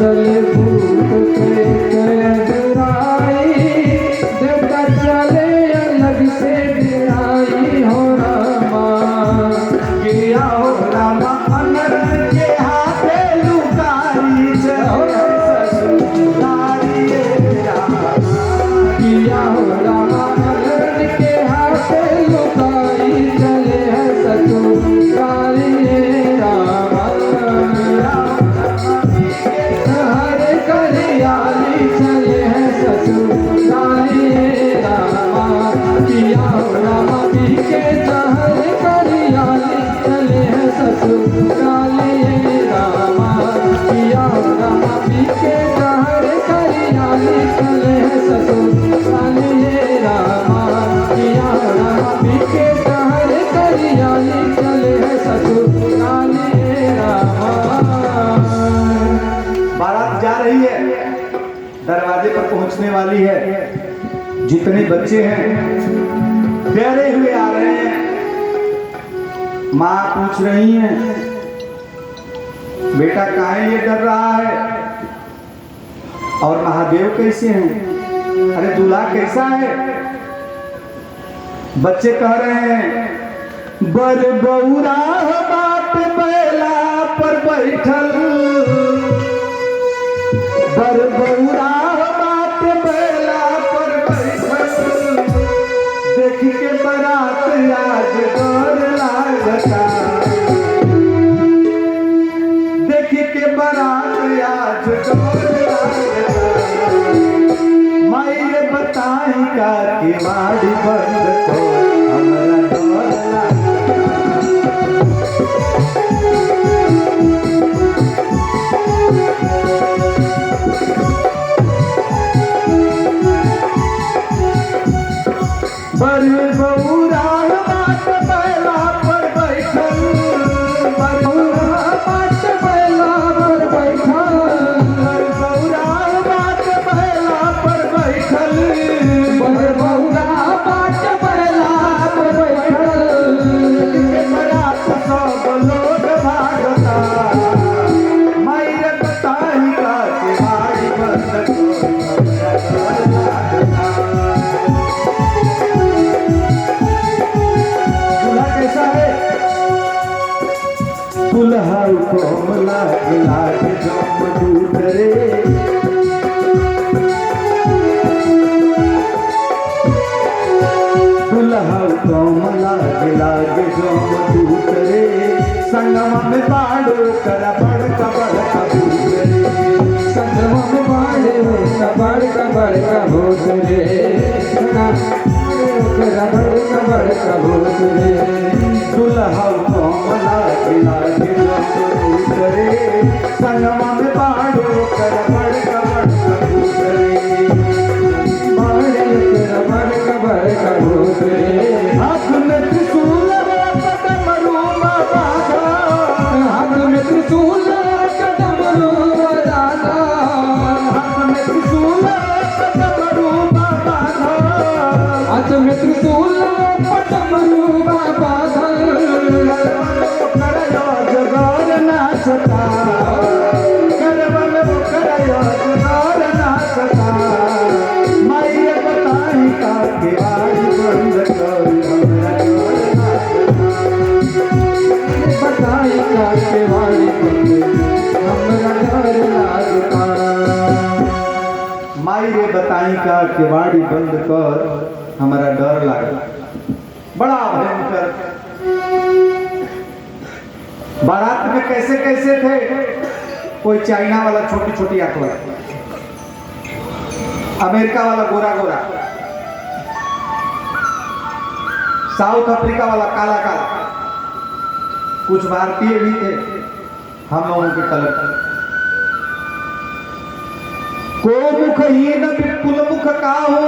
चले भूत प्रेत डराई, देवता चले अलग से डराई हो रामा। किया हो रामा अनर के हाथे लुकारी चले ससुरारी रामा। किया हो रामा अनर के हाथे लुकाई चले है ससुरारी रामा। हरे करियाली चले है ससुरारी रामा। किया हो रामा पी के हरे करियाली चले है ससुरारी रामा। किया हो रामा पी के हरे करियाली चले है ससुरारी रामा। किया हो रामा पी के हरे करियाली चले है ससुरारी रामा। बारात जा रही है, दरवाजे पर पहुंचने वाली है। जितने बच्चे हैं डरे हुए आ रहे हैं। माँ पूछ रही है, बेटा काहे ये डर रहा है? और महादेव कैसे हैं? अरे दूल्हा कैसा है? बच्चे कह रहे हैं, बर बौरा बात बैला पर बैठल, बर बौरा बात बैला पर बैठल, देख के बारात आज डर लागता, देख के बारात आज डर लागता। मायरे बताई का के माड़ी बंद को हमरा डर लागता। बर बौरा बात बैला पर बैठल, बर बौरा बात बैला पर बैठल, बर बौरा बात बैला पर बैठल, बर बौरा बात बैला पर बैठल, के बारात सब लोग भागता। मायरे बताई का के माड़ी बंद को हमरा डर लागता। दूल्हा कैसा है? दुल्हा कोमला लाग जम दूध रे, दुल्हा कोमला लाग जम दूध रे, संगम में बाड़ो कर बड़का बड़का दूध रे, संगम में बाड़े कबड़ कबड़ कबूत रे, कबड़ कबूत रे। दुल्हा कोमला लाग जम दूध रे, संगम में बाड़ो कर बड़का बड़का दूध रे, बाड़े कबड़ कबड़ कबूत रे। हाथ में त्रिशूल डमरू बाबा, हाथ में त्रिशूल डमरू बजाता, हाथ में त्रिशूल डमरू बाबा, हाथ में त्रिशूल डमरू बाबा करयो जगोर नाचता, करवल करयो जगोर नाचता। माये बताई का के बाड़ी बंद कर हमरा डर लागता। बताई का केवाड़ी बंद हमरा डर लागता। मायरे बताई का केवाड़ी बंद कर हमारा डर लागता। बड़ा भयंकर। बारात में कैसे कैसे थे? कोई चाइना वाला छोटी छोटी आंख वाला, अमेरिका वाला गोरा गोरा, साउथ अफ्रीका वाला काला काला, कुछ भारतीय भी थे हम लोगों के कलर। को मुखहीन विपुल मुख काहू,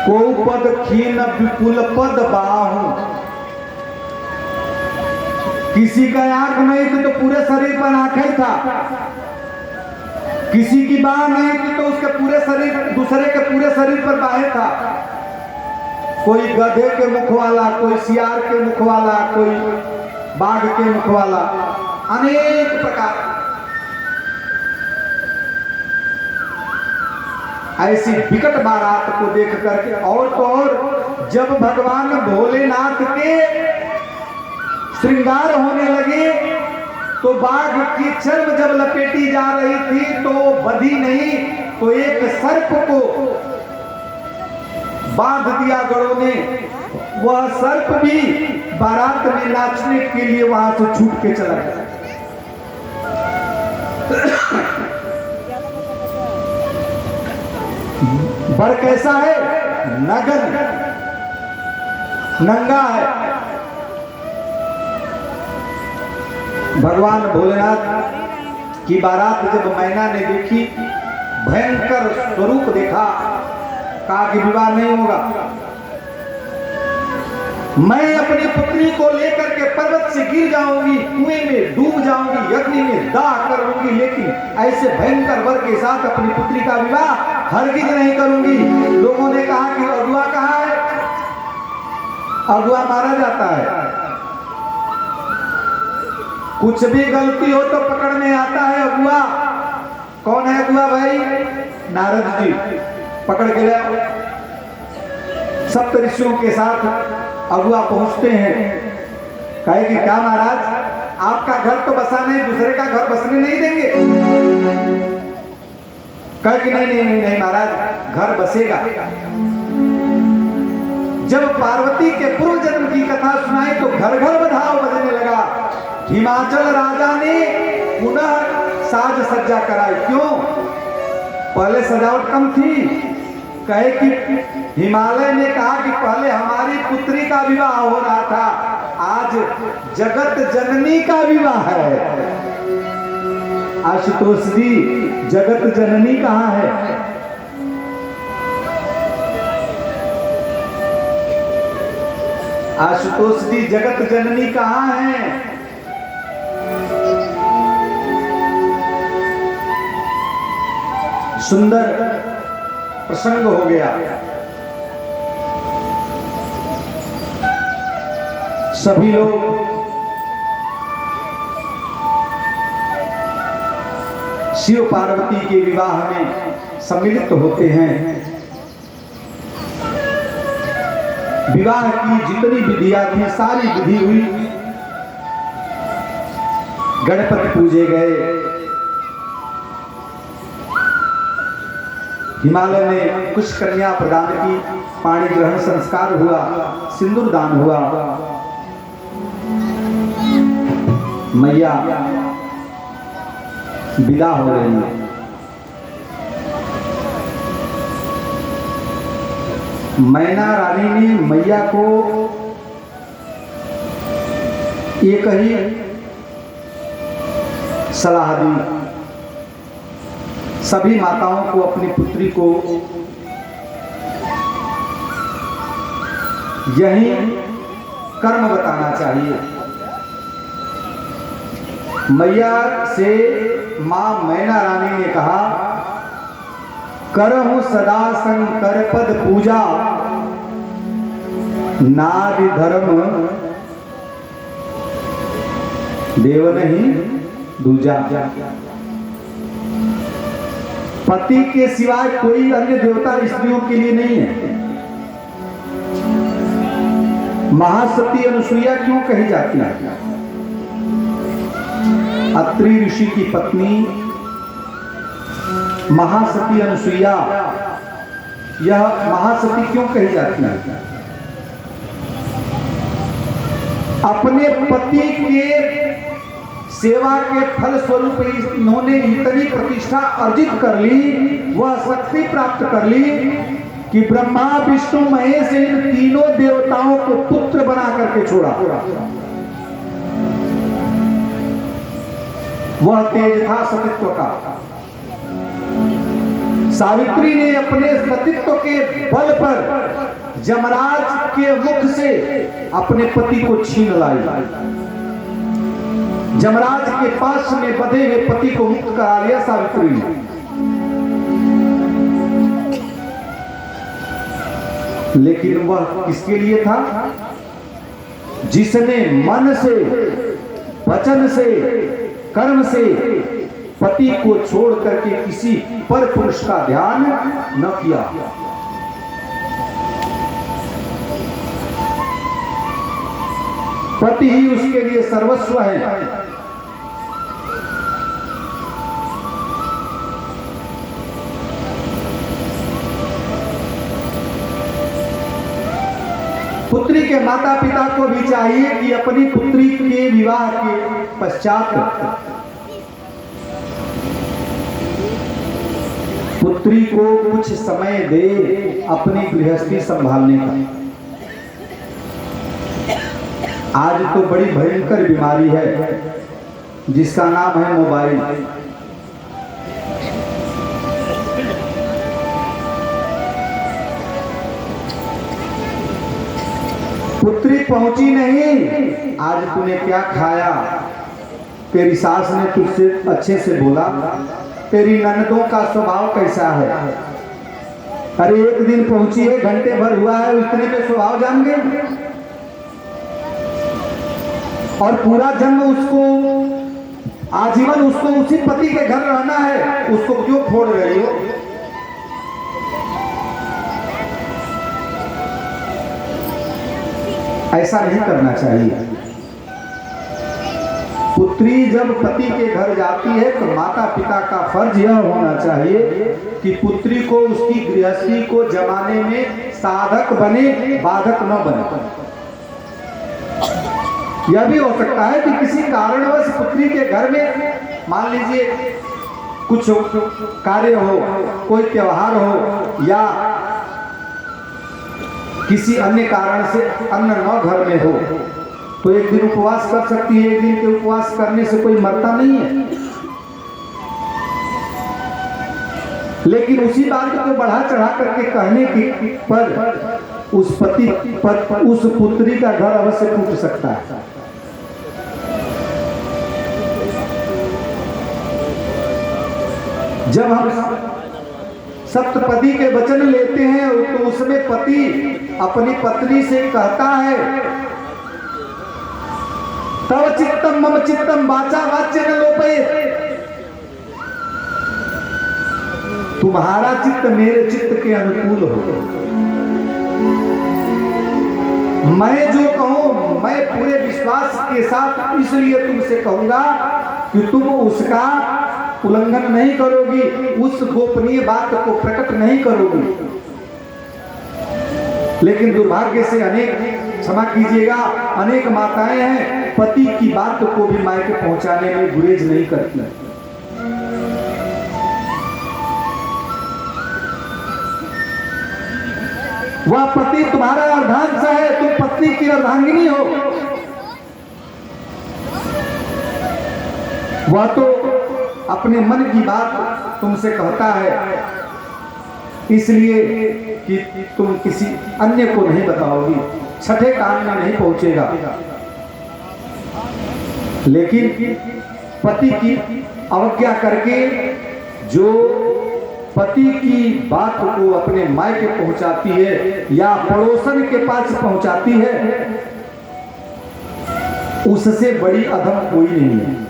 को पद खीन विपुल पद बाहू। किसी का आंख नहीं थी तो पूरे शरीर पर आंख ही था, किसी की बाह नहीं थी तो उसके पूरे शरीर, दूसरे के पूरे शरीर पर बाहें था। कोई गधे के मुख वाला, कोई सियार के मुख वाला, कोई बाघ के मुख वाला, अनेक प्रकार ऐसी विकट बारात को देख करके, और तो और जब भगवान भोलेनाथ के श्रृंगार होने लगे तो बाघ की चर्म जब लपेटी जा रही थी तो बधी नहीं तो एक सर्प को बांध दिया गढ़ों ने। वह सर्प भी बारात में नाचने के लिए वहां से छूट के चला गया। वर कैसा है? नगन, नंगा है। भगवान भोलेनाथ की बारात जब मैना ने देखी, भयंकर स्वरूप देखा, कहा कि विवाह नहीं होगा, मैं अपनी पुत्री को लेकर के पर्वत से गिर जाऊंगी, कुएं में डूब जाऊंगी, अग्नि में दाह कर लूंगी, लेकिन ऐसे भयंकर वर के साथ अपनी पुत्री का विवाह हरगिज नहीं करूंगी। लोगों ने कहा कि अगुआ कहाँ है? अगुआ मारा जाता है, कुछ भी गलती हो तो पकड़ में आता है अगुआ। कौन है अगुआ भाई? नारद जी पकड़ के लाओ। सप्त ऋषियों के साथ अगुआ पहुंचते हैं, कहे कि क्या महाराज, आपका घर तो बसा नहीं, दूसरे का घर बसने नहीं देंगे? कहे कि नहीं नहीं नहीं नहीं महाराज, घर बसेगा। जब पार्वती के पूर्व जन्म की कथा सुनाई तो घर घर बधाओ बजने लगा। हिमाचल राजा ने पुनः साज सज्जा कराई। क्यों? पहले सजावट कम थी। कहे कि हिमालय ने कहा कि पहले हमारी पुत्री का विवाह हो रहा था, आज जगत जननी का विवाह है। आशुतोष जी, जगत जननी कहाँ है? आशुतोष जी, जगत जननी कहाँ है? सुंदर प्रसंग हो गया। सभी लोग शिव पार्वती के विवाह में सम्मिलित होते हैं। विवाह की जितनी विधियां थी सारी विधि हुई। गणपति पूजे गए, हिमालय ने कुछ कन्या प्रदान की, पाणी ग्रहण संस्कार हुआ, सिंदूर दान हुआ। मैया विदा हो रही है। मैना रानी ने मैया को एक ही सलाह दी, सभी माताओं को अपनी पुत्री को यही कर्म बताना चाहिए। मैया से मां मैना रानी ने कहा, करहु सदा शंकर पद पूजा, नारी धर्म देव नहीं दूजा। पति के सिवाय कोई अन्य देवता स्त्रियों के लिए नहीं है। महासती अनुसुईया क्यों कही जाती है? अत्रि ऋषि की पत्नी महासती अनुसुईया, यह महासती क्यों कही जाती है? अपने पति के सेवा के फल स्वरूप इन्होंने इतनी प्रतिष्ठा अर्जित कर ली, वह शक्ति प्राप्त कर ली कि ब्रह्मा विष्णु महेश इन तीनों देवताओं को पुत्र बना करके छोड़ा। वह तेज था सतीत्व का। सावित्री ने अपने सतीत्व के बल पर जमराज के मुख से अपने पति को छीन लाई। जमराज के पास में बंधे हुए पति को मुक्त करा लिया सावित्री ने। लेकिन वह किसके लिए था? जिसने मन से वचन से, कर्म से पति को छोड़ करके किसी पर पुरुष का ध्यान न किया। पति ही उसके लिए सर्वस्व है। पुत्री के माता पिता को भी चाहिए कि अपनी पुत्री के विवाह के पश्चात पुत्री को कुछ समय दे अपनी गृहस्थी संभालने का। आज तो बड़ी भयंकर बीमारी है जिसका नाम है मोबाइल। पुत्री पहुंची नहीं, आज तूने क्या खाया, तेरी सास ने तुझसे अच्छे से बोला, तेरी ननदों का स्वभाव कैसा है। अरे एक दिन पहुंची है, घंटे भर हुआ है, उतने पे स्वभाव जान गए। और पूरा जन्म उसको, आजीवन उसको उसी पति के घर रहना है, उसको क्यों छोड़ रही हो। ऐसा नहीं करना चाहिए। पुत्री जब पति के घर जाती है तो माता पिता का फर्ज यह होना चाहिए कि पुत्री को उसकी गृहस्थी को जमाने में साधक बने, बाधक न बने। यह भी हो सकता है कि किसी कारणवश पुत्री के घर में मान लीजिए कुछ कार्य हो, कोई त्योहार हो या किसी अन्य कारण से अन्न न घर में हो तो एक दिन उपवास कर सकती है। एक दिन के उपवास करने से कोई मरता नहीं है, लेकिन उसी बात को बढ़ा चढ़ा करके कहने की पर उस पति पर उस पुत्री का घर अवश्य टूट सकता है। जब हम सप्तपदी के वचन लेते हैं तो उसमें पति अपनी पत्नी से कहता है, तव चित्तम मम चित्तम वाचा वाच्य न लोपयेत्। तुम्हारा चित्त मेरे चित्त के अनुकूल हो। मैं जो कहूं मैं पूरे विश्वास के साथ इसलिए तुमसे कहूंगा कि तुम उसका उल्लंघन नहीं करोगी, उस गोपनीय बात को प्रकट नहीं करोगी। लेकिन दुर्भाग्य से अनेक, क्षमा कीजिएगा, अनेक माताएं हैं पति की बात को भी मायके पहुंचाने में गुरेज नहीं करती। वह पति तुम्हारा अर्धांश है, तुम पत्नी की अर्धांगिनी हो। वह तो अपने मन की बात तुमसे कहता है इसलिए कि तुम किसी अन्य को नहीं बताओगी, छठे कान में नहीं पहुंचेगा। लेकिन पति की अवज्ञा करके जो पति की बात को अपने मायके पहुंचाती है या पड़ोसन के पास पहुंचाती है, उससे बड़ी अधम कोई नहीं है।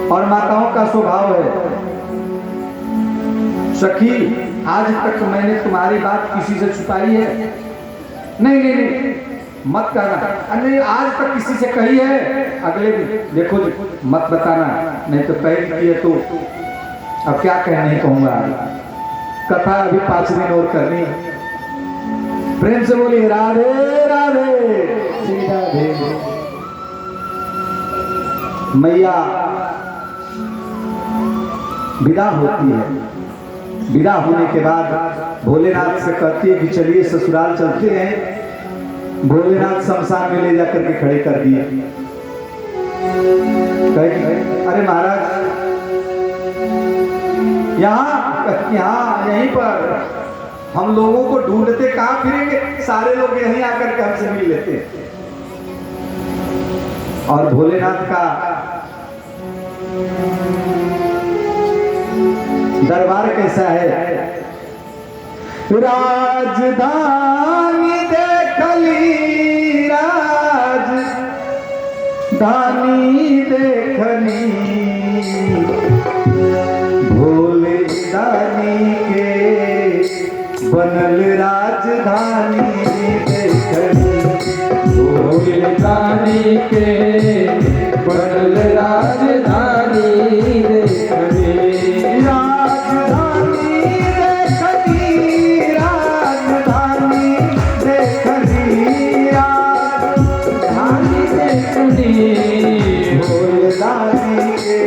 और माताओं का स्वभाव है, सखी आज तक मैंने तुम्हारी बात किसी से छुपाई है? नहीं नहीं नहीं मत कहना। नहीं आज तक किसी से कही है? अगले दिन देखो मत बताना, नहीं तो कह दिए तो अब क्या कहने कहूंगा। कथा अभी 5 दिन और करनी। प्रेम से बोलिए राधे राधे राधे। मैया विदा होती है। विदा होने के बाद भोलेनाथ से कहती है कि चलिए ससुराल चलते हैं। भोलेनाथ शमशान में ले जाकर के खड़े कर दिए। अरे महाराज यहाँ यहीं पर हम लोगों को ढूंढते कहाँ फिरेंगे, सारे लोग यहीं आकर के हमसे मिल लेते हैं। और भोलेनाथ का दरबार कैसा है? राजधानी देखली राजधानी राजधानी देखनी, भोल दानी के बनल राजधानी देखनी, राजधानी देखनी, राजधानी देखनी, राजधानी देखनी, भोल दानी के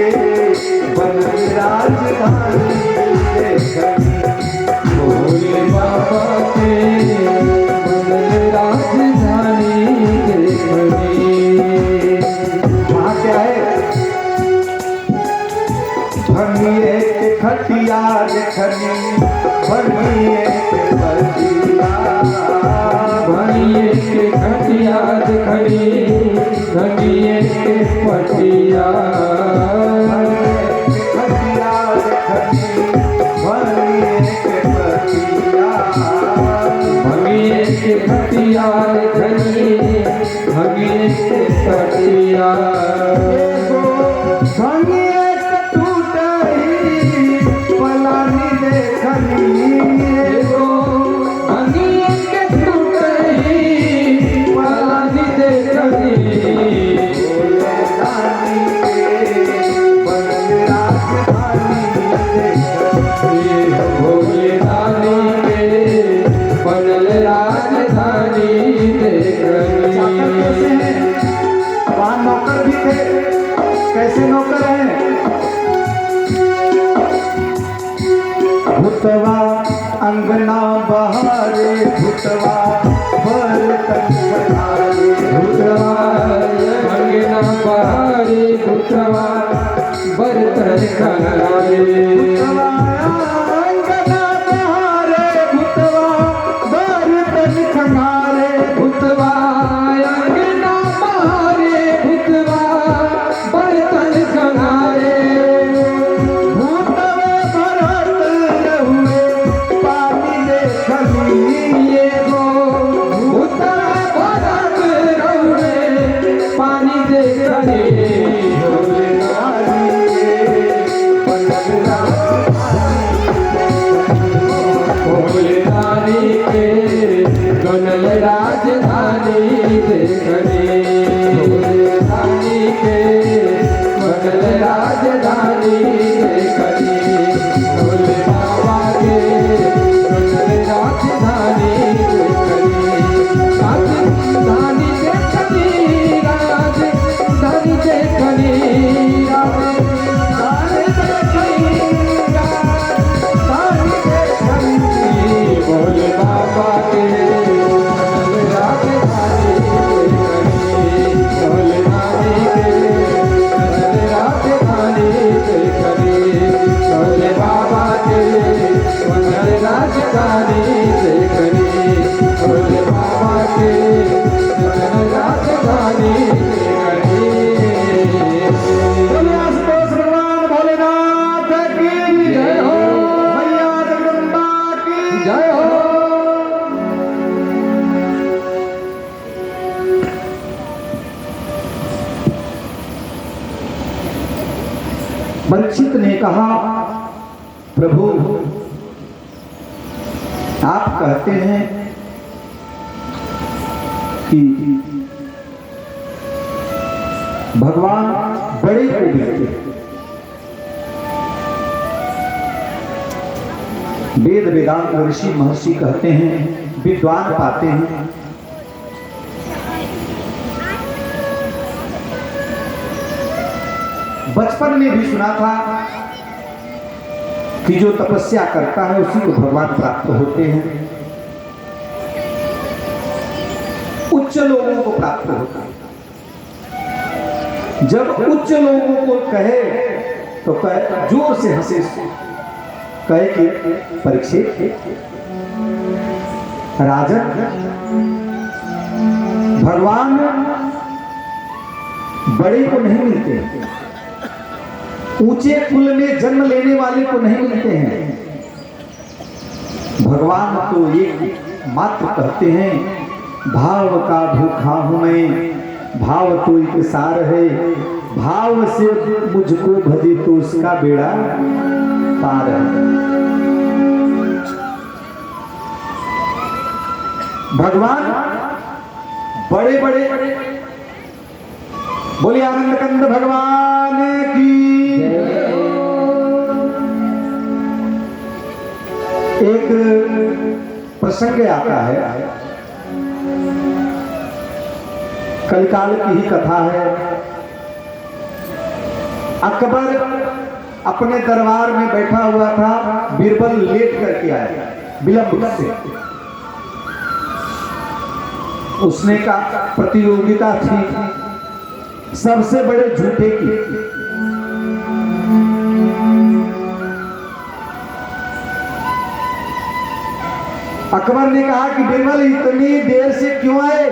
बनल राजधानी देखनी, भोले बाबा के बनल राजधानी देखनी। वहाँ क्या है? भंगिए के खटिया देखनी, भंगिए के बतिया, भनिए के खटिया देखनी, भनिए के पटिया, खटिया देखनी, भंगिए के बतिया, भनिए के खटिया देखनी, भनिए के पटिया, भंगिए के टूटही पलानी देखनी, एगो भनिए के टूटही पलानी देखनी, भोले दानी के बनल राजधानी देखनी, भोले दानी के बनल राजधानी चाकर कैसे देखनी। हैं? वहाँ नौकर भी थे, कैसे नौकर हैं? भुतवा अंगना बहारे, भुतवा बर्तन बहारे, भूतवा अंगना बहारे, भूतवा बर्तन खनारे, भुतवा अंगना बहारे, भुतवा बर्तन खंगारे, भूतवा अंगना बहारे, भूतवा बर्तन खनारे, भूतवा भरत रहुए पानी देखनी, ये गो भूतवा भरत रहुए पानी देखने, भोले दानी के बनल भोले दानी के बनल राजधानी देखने, भोले दानी के बनल राजधानी देखने, भोले बाबा के बनल राजधानी देखने, राजधानी देखनी, राजधानी देखनी, राजधानी देखनी, भोले बाबा के बनल राजधानी देखनी, भोले दानी के बनल राजधानी देखनी, भोले बाबा के बनल राजधानी देखनी, भोले बाबा के बनल राजधानी देखनी। बोले आशुतोष भगवान भोलेनाथ की जय हो। मैया जगदम्बा की जय हो। परीक्षित ने कहा, प्रभु आप कहते हैं कि भगवान बड़े को मिलते हैं, वेद वेदांत ऋषि महर्षि कहते हैं विद्वान पाते हैं, बचपन में भी सुना था कि जो तपस्या करता है उसी को भगवान प्राप्त होते हैं, उच्च लोगों को प्राप्त होता है। जब उच्च लोगों को कहे तो कहे, जोर से हंसे, कहे कि परीक्षित राजन, भगवान बड़े को नहीं मिलते, ऊंचे कुल में जन्म लेने वाले को नहीं मिलते हैं। भगवान तो एक मात्र कहते हैं, भाव का भूखा हूं मैं, भाव तो एक सार है, भाव से मुझको भजे तो उसका बेड़ा पार है। भगवान बड़े बड़े, बोलिए आनंद कंद भगवान की। एक प्रसंग आता है, कलिकाल की ही कथा है। अकबर अपने दरबार में बैठा हुआ था, बीरबल लेट करके आया विलंब से। उसने का प्रतियोगिता थी सबसे बड़े झूठे की। अकबर ने कहा कि बीरबल इतनी देर से क्यों आए?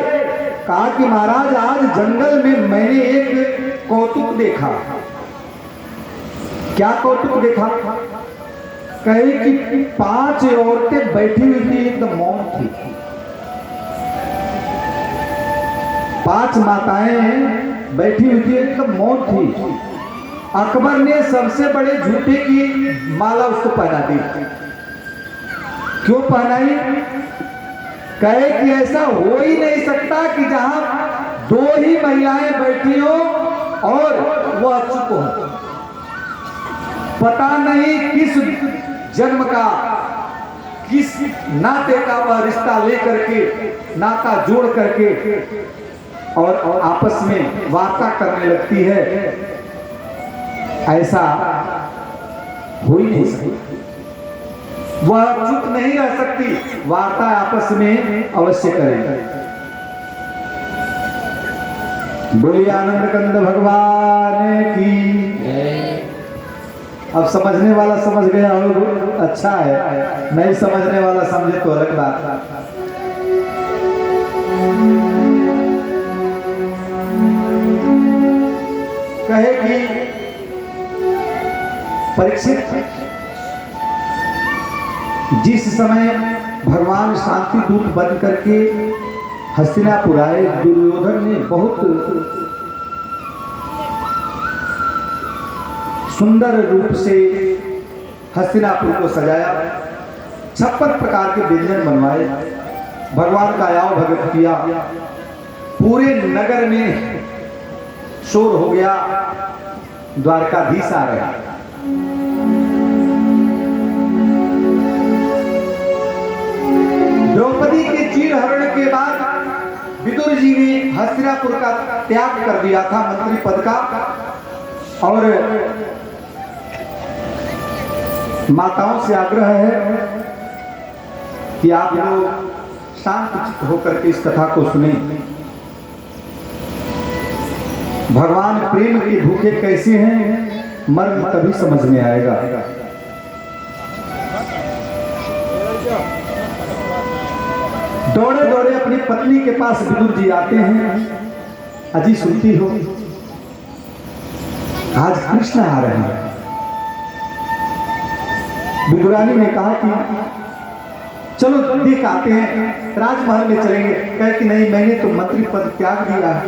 कहा कि महाराज आज जंगल में मैंने एक कौतुक देखा। क्या कौतुक देखा? कहे कि 5 औरतें बैठी हुई थी, एकदम मौन थी। 5 माताएं बैठी हुई थी, एकदम मौन थी। अकबर ने सबसे बड़े झूठे की माला उसको पहना दी। क्यों पहनाई? कहे कि ऐसा हो ही नहीं सकता कि जहां 2 ही महिलाएं बैठी हो और वह चुप हो। पता नहीं किस जन्म का, किस नाते का वह रिश्ता लेकर के, नाता जोड़ करके और आपस में वार्ता करने लगती है। ऐसा हो ही नहीं सकता। वह चुप नहीं रह सकती, वार्ता आपस में अवश्य करें। बोलिए आनंद कंद भगवान की। अब समझने वाला समझ गया हो, अच्छा है। नहीं समझने वाला समझे तो अलग बात। कहे कि परीक्षित, जिस समय भगवान शांति दूत बन करके हस्तिनापुर आए, दुर्योधन ने बहुत सुंदर रूप से हस्तिनापुर को सजाया। 56 प्रकार के व्यंजन बनवाए, भगवान का आयाव भगत किया। पूरे नगर में शोर हो गया, द्वारकाधीश आ रहे। द्रौपदी के चीर हरण के बाद विदुर जी ने हस्तिनापुर का त्याग कर दिया था, मंत्री पद का, और माताओं से आग्रह है कि आप लोग शांत होकर के इस कथा को सुने। भगवान प्रेम के भूखे कैसे हैं, मर्म तभी समझ में आएगा। दौड़े दौड़े अपनी पत्नी के पास विदुर जी आते हैं। अजी सुनती हो, आज कृष्ण आ रहे हैं। विदुरानी ने कहा कि चलो देख आते हैं, राजमहल में चलेंगे। कहे कि नहीं, मैंने तो मंत्री पद त्याग दिया है।